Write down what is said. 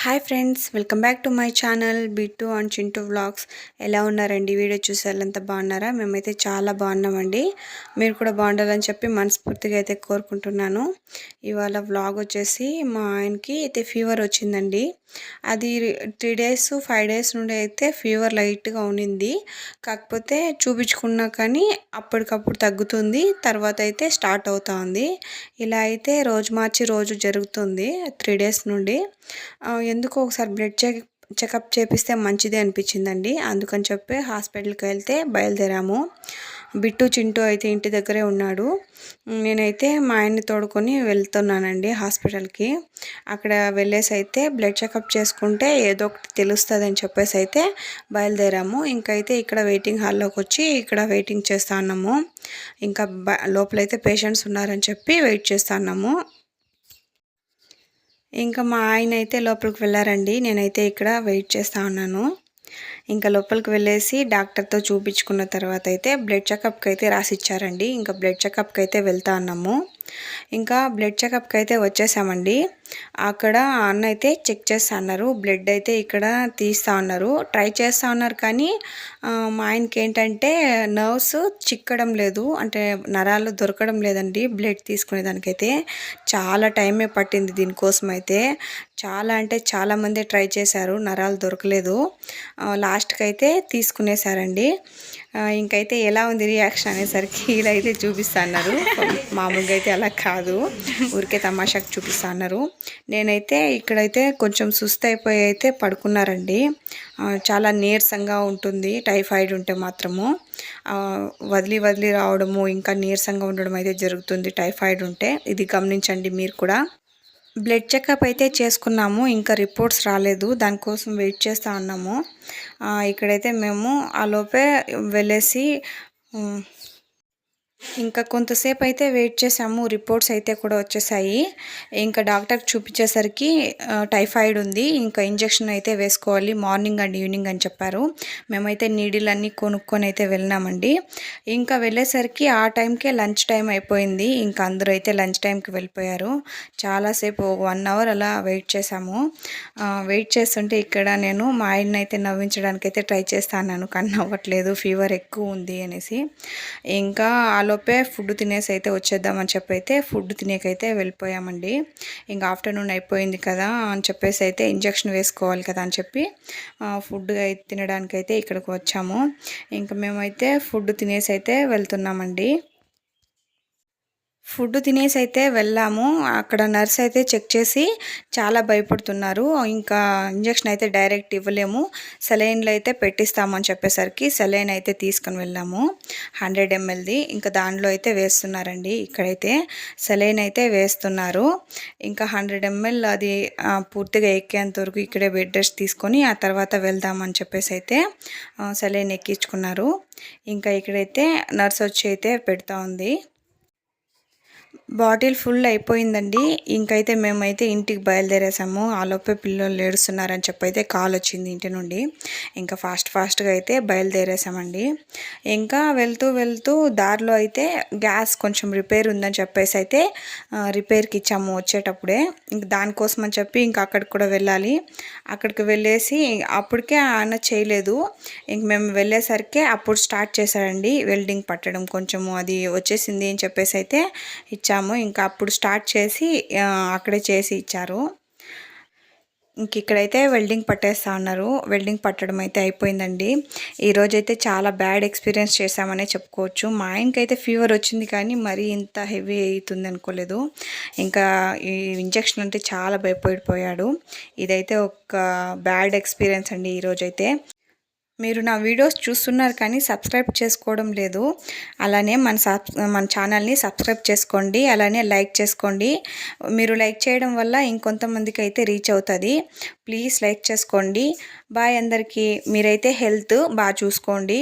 Hi friends, welcome back to my channel Bittu and Chintu vlogs. ఎలా ఉన్నారండి? Video చూసేవాళ్ళంతా బాగున్నారా? మేమైతే చాలా బాగున్నామండి. మీరు కూడా బాగుండాలని చెప్పి మనస్ఫూర్తిగా అయితే కోరుకుంటున్నాను. ఇవాళ వ్లాగ్ వచ్చేసి మా ఆయనకి అయితే ఫీవర్ వచ్చిందండి. అది 3 డేస్ 5 డేస్ నుండి అయితే ఫీవర్ లైట్గా ఉండింది. కాకపోతే చూపించుకున్నా కానీ అప్పటికప్పుడు తగ్గుతుంది, తర్వాత అయితే స్టార్ట్ అవుతా ఉంది. ఇలా అయితే రోజు మార్చి రోజు జరుగుతుంది 3 డేస్ నుండి. ఎందుకో ఒకసారి బ్లడ్ చెకప్ చేపిస్తే మంచిదే అనిపించిందండి. అందుకని చెప్పి హాస్పిటల్కి వెళ్తే బయలుదేరాము. బిట్టు చింటూ అయితే ఇంటి దగ్గరే ఉన్నాడు. నేనైతే మా ఆయన్ని తోడుకొని వెళ్తున్నానండి హాస్పిటల్కి. అక్కడ వెళ్ళేసి అయితే బ్లడ్ చెకప్ చేసుకుంటే ఏదో ఒకటి తెలుస్తుంది అని చెప్పేసి అయితే బయలుదేరాము. ఇంకైతే ఇక్కడ వెయిటింగ్ హాల్లోకి వచ్చి ఇక్కడ వెయిటింగ్ చేస్తా ఉన్నాము. ఇంకా లోపలైతే పేషెంట్స్ ఉన్నారని చెప్పి వెయిట్ చేస్తా ఉన్నాము. ఇంకా మా ఆయన అయితే లోపలికి వెళ్ళారండి. నేనైతే ఇక్కడ వెయిట్ చేస్తూ ఉన్నాను. ఇంకా లోపలికి వెళ్ళేసి డాక్టర్తో చూపించుకున్న తర్వాత అయితే బ్లడ్ చెకప్కి అయితే రాసిచ్చారండి. ఇంకా బ్లడ్ చెకప్కి అయితే వెళ్తా ఉన్నాము. ఇంకా బ్లడ్ చెకప్కి అయితే వచ్చేసామండి. అక్కడ అన్న అయితే చెక్ చేస్తా అన్నారు. బ్లడ్ అయితే ఇక్కడ తీస్తూ ఉన్నారు, ట్రై చేస్తూ ఉన్నారు. కానీ మా ఆయనకి ఏంటంటే నర్వ్స్ చిక్కడం లేదు, అంటే నరాలు దొరకడం లేదండి. బ్లడ్ తీసుకునేదానికైతే చాలా టైమే పట్టింది. దీనికోసం అయితే చాలా అంటే చాలామంది ట్రై చేశారు, నరాలు దొరకలేదు. లాస్ట్కి అయితే తీసుకునేసారండి. ఇంకైతే ఎలా ఉంది రియాక్షన్ అనేసరికి ఇలా అయితే చూపిస్తా అన్నారు. మామూలుగా అయితే అలా కాదు, ఊరికే తమాషాకి చూపిస్తా అన్నారు. నేనైతే ఇక్కడైతే కొంచెం సుస్థ అయిపోయి అయితే పడుకున్నారండి. చాలా నీరసంగా ఉంటుంది టైఫాయిడ్ ఉంటే మాత్రము. వదిలి వదిలి రావడము, ఇంకా నీరసంగా ఉండడం అయితే జరుగుతుంది టైఫాయిడ్ ఉంటే. ఇది గమనించండి మీరు కూడా. బ్లడ్ చెకప్ అయితే చేసుకున్నాము, ఇంకా రిపోర్ట్స్ రాలేదు, దానికోసం వెయిట్ చేస్తూ ఉన్నాము. ఇక్కడైతే మేము ఆ లోపే వెళ్ళేసి ఇంకా కొంతసేపు అయితే వెయిట్ చేసాము. రిపోర్ట్స్ అయితే కూడా వచ్చేసాయి. ఇంకా డాక్టర్కి చూపించేసరికి టైఫాయిడ్ ఉంది, ఇంకా ఇంజెక్షన్ అయితే వేసుకోవాలి మార్నింగ్ అండ్ ఈవినింగ్ అని చెప్పారు. మేమైతే నీడిల్ అన్నీ కొనుక్కొని అయితే వెళ్ళినామండి. ఇంకా వెళ్ళేసరికి ఆ టైంకే లంచ్ టైం అయిపోయింది. ఇంకా అందరూ అయితే లంచ్ టైంకి వెళ్ళిపోయారు. చాలాసేపు 1 అవర్ అలా వెయిట్ చేసాము. వెయిట్ చేస్తుంటే ఇక్కడ నేను మా ఆయన్ని అయితే నవ్వించడానికి అయితే ట్రై చేస్తాను, కానీ నవ్వట్లేదు, ఫీవర్ ఎక్కువ ఉంది అనేసి. ఇంకా లోపే ఫుడ్ తినేసి అయితే వచ్చేద్దామని చెప్పి అయితే ఫుడ్ తినేకైతే వెళ్ళిపోయామండి. ఇంకా ఆఫ్టర్నూన్ అయిపోయింది కదా అని చెప్పేసి అయితే ఇంజెక్షన్ వేసుకోవాలి కదా అని చెప్పి ఫుడ్ తినడానికైతే ఇక్కడికి వచ్చాము. ఇంకా మేమైతే ఫుడ్ తినేసి అయితే వెళ్తున్నామండి. ఫుడ్ తినేసి అయితే వెళ్ళాము. అక్కడ నర్స్ అయితే చెక్ చేసి చాలా భయపడుతున్నారు. ఇంకా ఇంజెక్షన్ అయితే డైరెక్ట్ ఇవ్వలేము, సెలైన్లు అయితే పెట్టిస్తామని చెప్పేసరికి సెలైన్ అయితే తీసుకొని వెళ్ళాము 100 mlది. ఇంకా దానిలో అయితే వేస్తున్నారండి. ఇక్కడైతే సెలైన్ అయితే వేస్తున్నారు. ఇంకా 100 ml అది పూర్తిగా ఎక్కేంత వరకు ఇక్కడే బెడ్ రెస్ట్ తీసుకొని ఆ తర్వాత వెళ్దామని చెప్పేసి అయితే సెలైన్ ఎక్కించుకున్నారు. ఇంకా ఇక్కడైతే నర్స్ వచ్చి అయితే పెడతా ఉంది. బాటిల్ ఫుల్ అయిపోయిందండి. ఇంకైతే మేమైతే ఇంటికి బయలుదేరేసాము. ఆలోపే పిల్లలు ఏడుస్తున్నారని చెప్పి అయితే కాల్ వచ్చింది ఇంటి నుండి. ఇంకా ఫాస్ట్గా అయితే బయలుదేరేసామండి. ఇంకా వెళ్తూ దారిలో అయితే గ్యాస్ కొంచెం రిపేర్ ఉందని చెప్పేసి అయితే రిపేర్కి ఇచ్చాము వచ్చేటప్పుడే. ఇంక దానికోసం అని చెప్పి ఇంకా అక్కడికి కూడా వెళ్ళాలి. అక్కడికి వెళ్ళేసి అప్పటికే ఆయన చేయలేదు. ఇంక మేము వెళ్ళేసరికి అప్పుడు స్టార్ట్ చేశాడండి వెల్డింగ్ పట్టడం. కొంచెము అది వచ్చేసింది అని చెప్పేసి అయితే ఇచ్చాము. ఇంకా అప్పుడు స్టార్ట్ చేసి అక్కడే చేసి ఇచ్చారు. ఇంక ఇక్కడైతే వెల్డింగ్ పట్టేస్తా ఉన్నారు. వెల్డింగ్ పట్టడం అయితే అయిపోయిందండి. ఈరోజైతే చాలా బ్యాడ్ ఎక్స్పీరియన్స్ చేశామనే చెప్పుకోవచ్చు. మా ఆయనకైతే ఫీవర్ వచ్చింది, కానీ మరీ ఇంత హెవీ అవుతుంది అనుకోలేదు. ఇంకా ఈ ఇంజెక్షన్ అంటే చాలా భయపడిపోయాడు. ఇదైతే ఒక బ్యాడ్ ఎక్స్పీరియన్స్ అండి ఈరోజైతే. మీరు నా వీడియోస్ చూస్తున్నారు కానీ సబ్స్క్రైబ్ చేసుకోవడం లేదు. అలానే మన ఛానల్ని సబ్స్క్రైబ్ చేసుకోండి, అలానే లైక్ చేసుకోండి. మీరు లైక్ చేయడం వల్ల ఇంకొంతమందికి అయితే రీచ్ అవుతుంది. ప్లీజ్ లైక్ చేసుకోండి. బాయ్ అందరికీ. మీరైతే హెల్త్ బాగా చూసుకోండి.